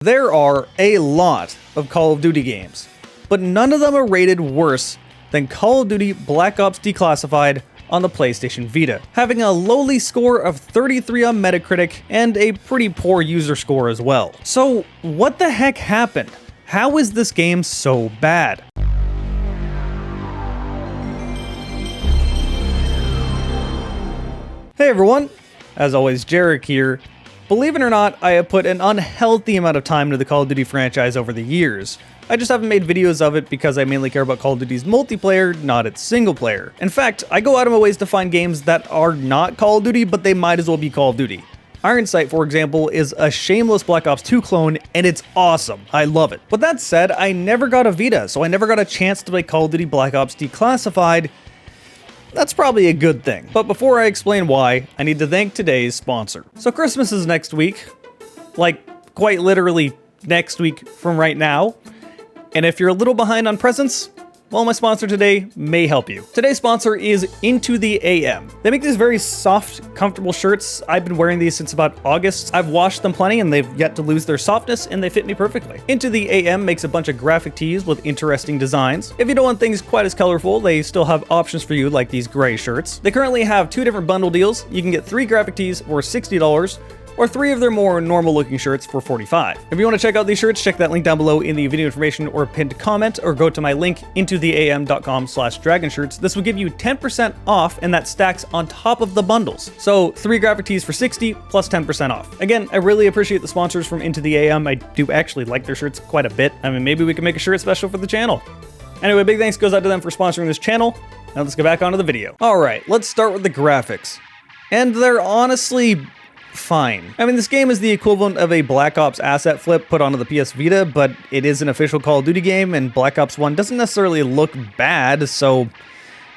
There are a lot of Call of Duty games, but none of them are rated worse than Call of Duty Black Ops Declassified on the PlayStation Vita, having a lowly score of 33 on Metacritic and a pretty poor user score as well. So what the heck happened? How is this game so bad? Hey everyone, as always Jarek here. Believe it or not, I have put an unhealthy amount of time into the Call of Duty franchise over the years. I just haven't made videos of it because I mainly care about Call of Duty's multiplayer, not its single player. In fact, I go out of my ways to find games that are not Call of Duty, but they might as well be Call of Duty. Iron Sight, for example, is a shameless Black Ops 2 clone, and it's awesome. I love it. With that said, I never got a Vita, so I never got a chance to play Call of Duty Black Ops Declassified. That's probably a good thing. But before I explain why, I need to thank today's sponsor. So Christmas is next week, like quite literally next week from right now. And if you're a little behind on presents, well, my sponsor today may help you. Today's sponsor is IntoTheAM. They make these very soft, comfortable shirts. I've been wearing these since about August. I've washed them plenty and they've yet to lose their softness and they fit me perfectly. IntoTheAM makes a bunch of graphic tees with interesting designs. If you don't want things quite as colorful, they still have options for you like these gray shirts. They currently have 2 different bundle deals. You can get 3 graphic tees for $60, or 3 of their more normal looking shirts for $45. If you want to check out these shirts, check that link down below in the video information or pinned comment, or go to my link IntoTheAM.com/dragonshirts. This will give you 10% off, and that stacks on top of the bundles. So 3 graphic tees for $60 plus 10% off. Again, I really appreciate the sponsors from IntoTheAM. I do actually like their shirts quite a bit. I mean, maybe we can make a shirt special for the channel. Anyway, big thanks goes out to them for sponsoring this channel. Now let's get back onto the video. Alright, let's start with the graphics. And they're honestly fine. I mean, this game is the equivalent of a Black Ops asset flip put onto the PS Vita, but it is an official Call of Duty game, and Black Ops 1 doesn't necessarily look bad, so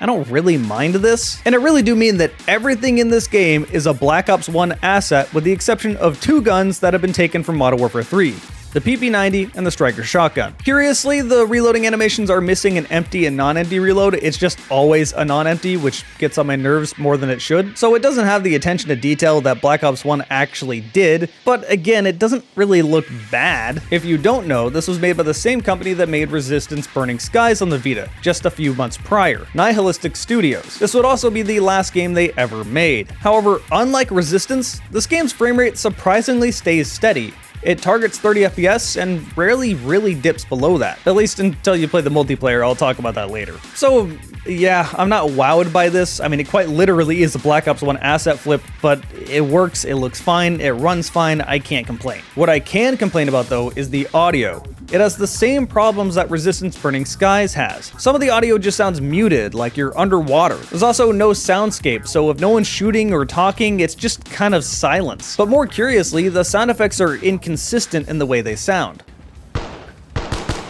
I don't really mind this. And I really do mean that everything in this game is a Black Ops 1 asset, with the exception of 2 guns that have been taken from Modern Warfare 3. The PP90 and the Striker shotgun. Curiously, the reloading animations are missing an empty and non-empty reload. It's just always a non-empty, which gets on my nerves more than it should. So it doesn't have the attention to detail that Black Ops 1 actually did, but again, it doesn't really look bad. If you don't know, this was made by the same company that made Resistance Burning Skies on the Vita, just a few months prior, Nihilistic Studios. This would also be the last game they ever made. However, unlike Resistance, this game's frame rate surprisingly stays steady. It targets 30 FPS and rarely really dips below that. At least until you play the multiplayer. I'll talk about that later. So yeah, I'm not wowed by this. I mean, it quite literally is a Black Ops 1 asset flip, but it works, it looks fine, it runs fine, I can't complain. What I can complain about though is the audio. It has the same problems that Resistance Burning Skies has. Some of the audio just sounds muted, like you're underwater. There's also no soundscape, so if no one's shooting or talking, it's just kind of silence. But more curiously, the sound effects are inconsistent in the way they sound.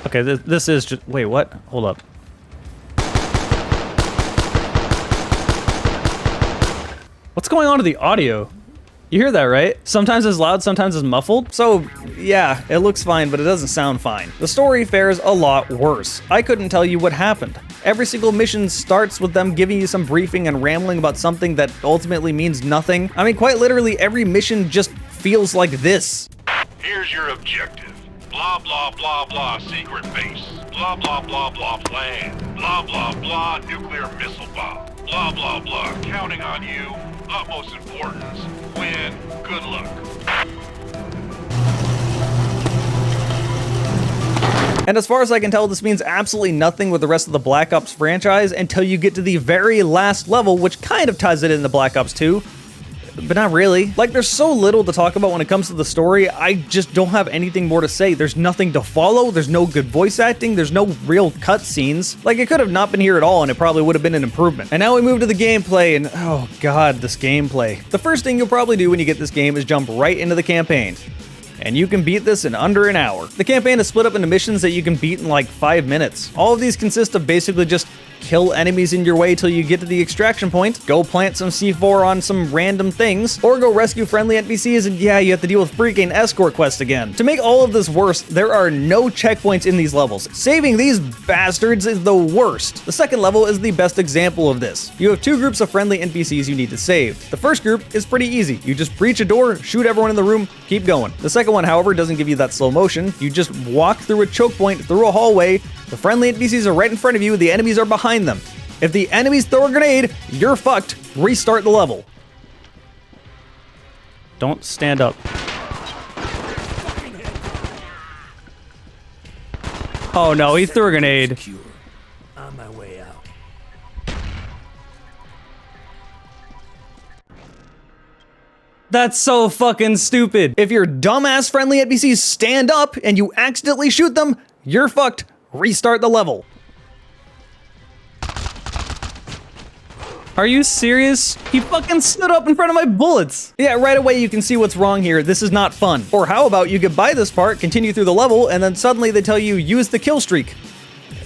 Okay, this is just... Wait, what? Hold up. What's going on to the audio? You hear that, right? Sometimes it's loud, sometimes it's muffled. So yeah, it looks fine, but it doesn't sound fine. The story fares a lot worse. I couldn't tell you what happened. Every single mission starts with them giving you some briefing and rambling about something that ultimately means nothing. I mean, quite literally, every mission just feels like this. Here's your objective. Blah, blah, blah, blah, secret base. Blah, blah, blah, blah, plan. Blah, blah, blah, nuclear missile bomb. Blah, blah, blah, counting on you. Utmost importance. Win. Good luck. And as far as I can tell, this means absolutely nothing with the rest of the Black Ops franchise until you get to the very last level, which kind of ties it into Black Ops 2. But not really. Like, there's so little to talk about when it comes to the story, I just don't have anything more to say. There's nothing to follow, there's no good voice acting, there's no real cutscenes. Like, it could have not been here at all, and it probably would have been an improvement. And now we move to the gameplay, and oh god, this gameplay. The first thing you'll probably do when you get this game is jump right into the campaign. And you can beat this in under an hour. The campaign is split up into missions that you can beat in like 5 minutes. All of these consist of basically just kill enemies in your way till you get to the extraction point, go plant some C4 on some random things, or go rescue friendly NPCs, and yeah, you have to deal with freaking escort quests again. To make all of this worse, there are no checkpoints in these levels. Saving these bastards is the worst. The second level is the best example of this. You have two groups of friendly NPCs you need to save. The first group is pretty easy. You just breach a door, shoot everyone in the room, keep going. The second one, however, doesn't give you that slow motion. You just walk through a choke point, through a hallway, the friendly NPCs are right in front of you, the enemies are behind them. If the enemies throw a grenade, you're fucked. Restart the level. Don't stand up. Oh no, he threw a grenade. On my way out. That's so fucking stupid. If your dumbass friendly NPCs stand up and you accidentally shoot them, you're fucked. Restart the level. Are you serious? He fucking stood up in front of my bullets. Yeah, right away you can see what's wrong here. This is not fun. Or how about you get by this part, continue through the level, and then suddenly they tell you use the kill streak.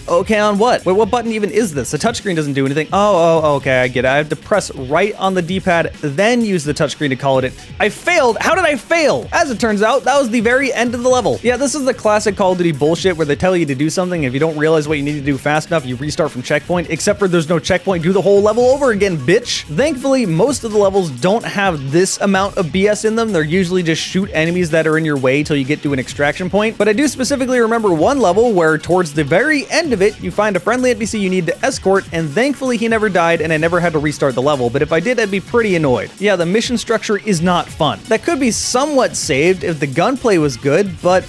Okay, on what? Wait, what button even is this? The touchscreen doesn't do anything. Oh, okay, I get it. I have to press right on the D-pad, then use the touchscreen to call it in. I failed! How did I fail? As it turns out, that was the very end of the level. Yeah, this is the classic Call of Duty bullshit where they tell you to do something. If you don't realize what you need to do fast enough, you restart from checkpoint, except for there's no checkpoint. Do the whole level over again, bitch! Thankfully, most of the levels don't have this amount of BS in them. They're usually just shoot enemies that are in your way till you get to an extraction point. But I do specifically remember one level where towards the very end of it, you find a friendly NPC you need to escort, and thankfully he never died and I never had to restart the level, but if I did, I'd be pretty annoyed. Yeah, the mission structure is not fun. That could be somewhat saved if the gunplay was good, but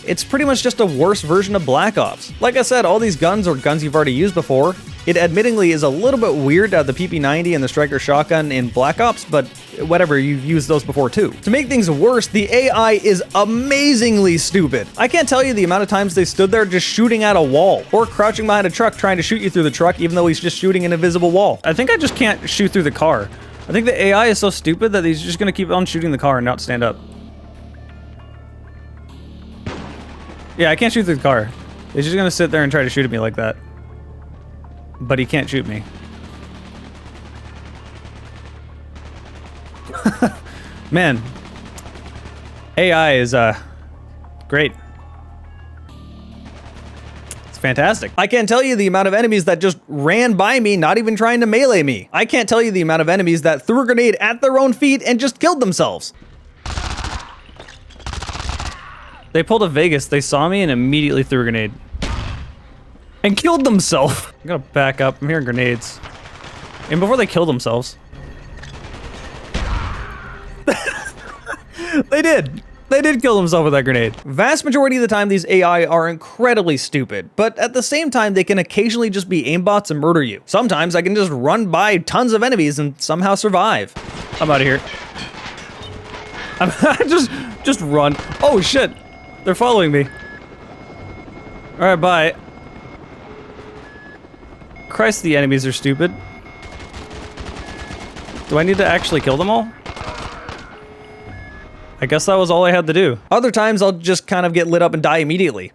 it's pretty much just a worse version of Black Ops. Like I said, all these guns are guns you've already used before. It admittingly is a little bit weird to have the PP90 and the Striker shotgun in Black Ops, but whatever, you've used those before too. To make things worse, the AI is amazingly stupid. I can't tell you the amount of times they stood there just shooting at a wall, or crouching behind a truck trying to shoot you through the truck even though he's just shooting an invisible wall. I think I just can't shoot through the car. I think the AI is so stupid that he's just gonna keep on shooting the car and not stand up. Yeah, I can't shoot through the car. He's just gonna sit there and try to shoot at me like that. But he can't shoot me. Man, AI is great. It's fantastic. I can't tell you the amount of enemies that just ran by me, not even trying to melee me. I can't tell you the amount of enemies that threw a grenade at their own feet and just killed themselves. They pulled a Vegas, they saw me and immediately threw a grenade. And killed themselves. I'm gonna back up, I'm hearing grenades. And before they killed themselves. They did. They did kill themselves with that grenade. Vast majority of the time, these AI are incredibly stupid, but at the same time, they can occasionally just be aimbots and murder you. Sometimes I can just run by tons of enemies and somehow survive. I'm out of here. Just run. Oh shit, they're following me. All right, bye. Christ, the enemies are stupid. Do I need to actually kill them all? I guess that was all I had to do. Other times I'll just kind of get lit up and die immediately.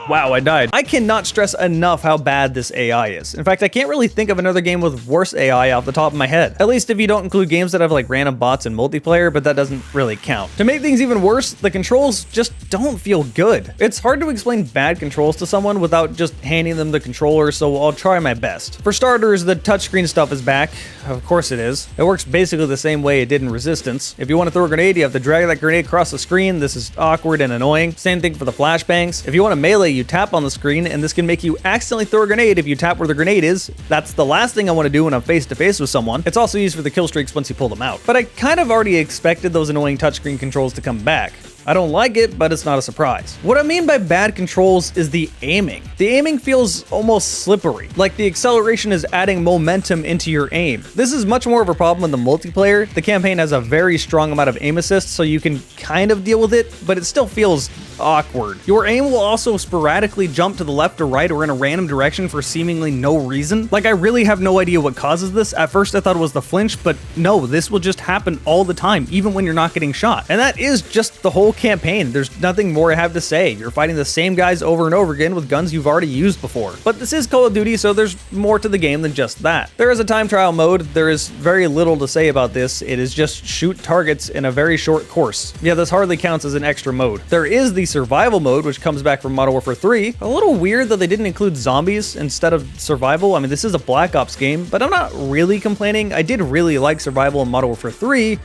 Wow, I died. I cannot stress enough how bad this AI is. In fact, I can't really think of another game with worse AI off the top of my head. At least if you don't include games that have like random bots and multiplayer, but that doesn't really count. To make things even worse, the controls just don't feel good. It's hard to explain bad controls to someone without just handing them the controller, so I'll try my best. For starters, the touchscreen stuff is back. Of course it is. It works basically the same way it did in Resistance. If you want to throw a grenade, you have to drag that grenade across the screen. This is awkward and annoying. Same thing for the flashbangs. If you want to melee, you tap on the screen, and this can make you accidentally throw a grenade if you tap where the grenade is. That's the last thing I want to do when I'm face to face with someone. It's also used for the kill streaks once you pull them out. But I kind of already expected those annoying touchscreen controls to come back. I don't like it, but it's not a surprise. What I mean by bad controls is the aiming. The aiming feels almost slippery, like the acceleration is adding momentum into your aim. This is much more of a problem in the multiplayer. The campaign has a very strong amount of aim assist, so you can kind of deal with it, but it still feels awkward. Your aim will also sporadically jump to the left or right or in a random direction for seemingly no reason. Like, I really have no idea what causes this. At first I thought it was the flinch, but no, this will just happen all the time, even when you're not getting shot. And that is just the whole campaign. There's nothing more I have to say. You're fighting the same guys over and over again with guns you've already used before. But this is Call of Duty, so there's more to the game than just that. There is a time trial mode. There is very little to say about this. It is just shoot targets in a very short course. Yeah, this hardly counts as an extra mode. There is the survival mode, which comes back from Modern Warfare 3. A little weird that they didn't include zombies instead of survival. I mean, this is a Black Ops game, but I'm not really complaining. I did really like survival in Modern Warfare 3.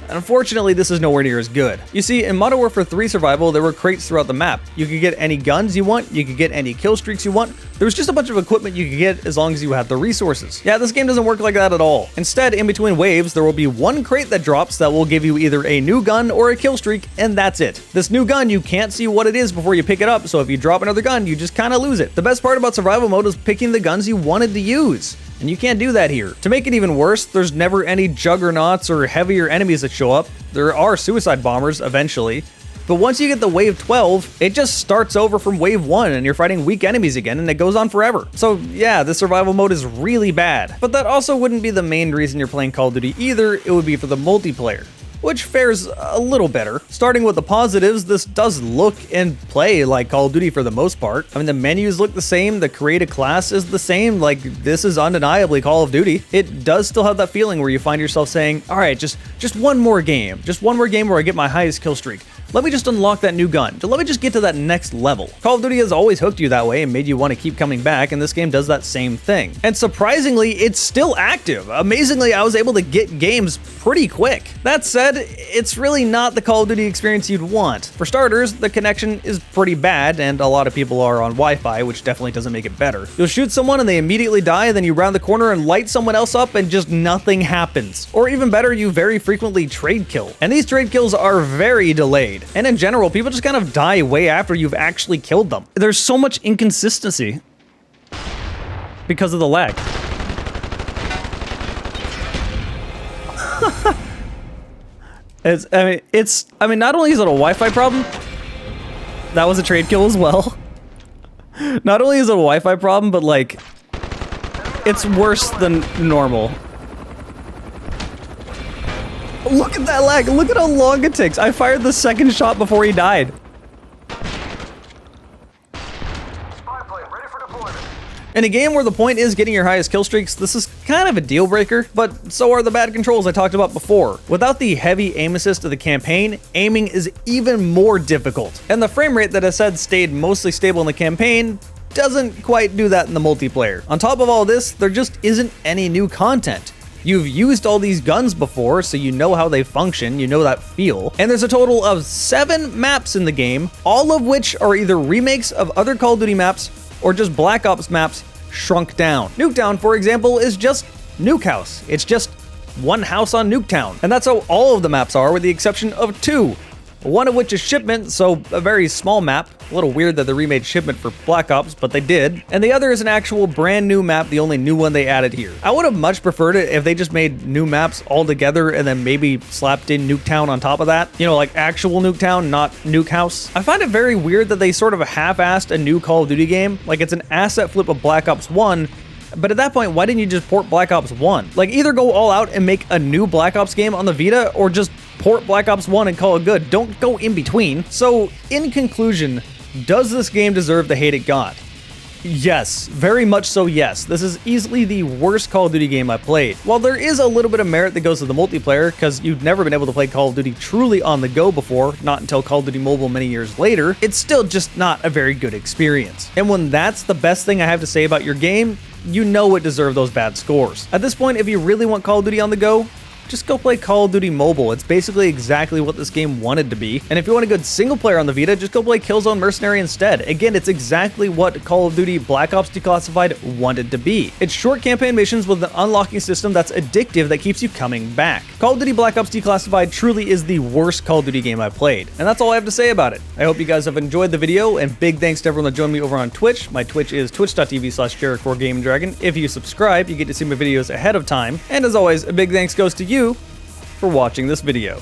Unfortunately, this is nowhere near as good. You see, in Modern Warfare 3 survival, there were crates throughout the map. You could get any guns you want, you could get any kill streaks you want. There was just a bunch of equipment you could get as long as you had the resources. Yeah, this game doesn't work like that at all. Instead, in between waves, there will be one crate that drops that will give you either a new gun or a kill streak, and that's it. This new gun, you can't see what it is before you pick it up, so if you drop another gun, you just kind of lose it. The best part about survival mode is picking the guns you wanted to use. And you can't do that here. To make it even worse, there's never any juggernauts or heavier enemies that show up. There are suicide bombers eventually, but once you get to wave 12, it just starts over from wave 1 and you're fighting weak enemies again, and it goes on forever. So yeah, the survival mode is really bad. But that also wouldn't be the main reason you're playing Call of Duty either. It would be for the multiplayer, which fares a little better. Starting with the positives, this does look and play like Call of Duty for the most part. I mean, the menus look the same, the create a class is the same, like this is undeniably Call of Duty. It does still have that feeling where you find yourself saying, all right, just one more game where I get my highest kill streak. Let me just unlock that new gun. Let me just get to that next level. Call of Duty has always hooked you that way and made you want to keep coming back, and this game does that same thing. And surprisingly, it's still active. Amazingly, I was able to get games pretty quick. That said, it's really not the Call of Duty experience you'd want. For starters, the connection is pretty bad, and a lot of people are on Wi-Fi, which definitely doesn't make it better. You'll shoot someone and they immediately die, then you round the corner and light someone else up and just nothing happens. Or even better, you very frequently trade kill. And these trade kills are very delayed. And in general, people just kind of die way after you've actually killed them. There's so much inconsistency because of the lag. I mean, not only is it a Wi-Fi problem, that was a trade kill as well. Not only is it a Wi-Fi problem, but like, it's worse than normal. Look at that lag. Look at how long it takes. I fired the second shot before he died. In a game where the point is getting your highest kill streaks, this is kind of a deal breaker, but so are the bad controls I talked about before. Without the heavy aim assist of the campaign, aiming is even more difficult. And the frame rate that I said stayed mostly stable in the campaign doesn't quite do that in the multiplayer. On top of all this, there just isn't any new content. You've used all these guns before, so you know how they function, you know that feel. And there's a total of 7 maps in the game, all of which are either remakes of other Call of Duty maps or just Black Ops maps shrunk down. Nuketown, for example, is just Nuke House. It's just one house on Nuketown. And that's how all of the maps are, with the exception of 2. One of which is Shipment, so a very small map. A little weird that they remade Shipment for Black Ops, but they did. And the other is an actual brand new map, the only new one they added here. I would have much preferred it if they just made new maps all together and then maybe slapped in Nuketown on top of that. You know, like actual Nuketown, not Nuke House. I find it very weird that they sort of half-assed a new Call of Duty game. Like, it's an asset flip of Black Ops 1, but at that point, why didn't you just port Black Ops 1? Like, either go all out and make a new Black Ops game on the Vita, or just port Black Ops 1 and call it good. Don't go in between. So, in conclusion, does this game deserve the hate it got? Yes, very much so, yes. This is easily the worst Call of Duty game I played. While there is a little bit of merit that goes to the multiplayer, because you've never been able to play Call of Duty truly on the go before, not until Call of Duty Mobile many years later, it's still just not a very good experience. And when that's the best thing I have to say about your game, you know it deserved those bad scores. At this point, if you really want Call of Duty on the go, just go play Call of Duty Mobile. It's basically exactly what this game wanted to be. And if you want a good single player on the Vita, just go play Killzone Mercenary instead. Again, it's exactly what Call of Duty Black Ops Declassified wanted to be. It's short campaign missions with an unlocking system that's addictive that keeps you coming back. Call of Duty Black Ops Declassified truly is the worst Call of Duty game I've played. And that's all I have to say about it. I hope you guys have enjoyed the video, and big thanks to everyone that joined me over on Twitch. My Twitch is twitch.tv/JarekTheGamingDragon. If you subscribe, you get to see my videos ahead of time. And as always, a big thanks goes to you for watching this video.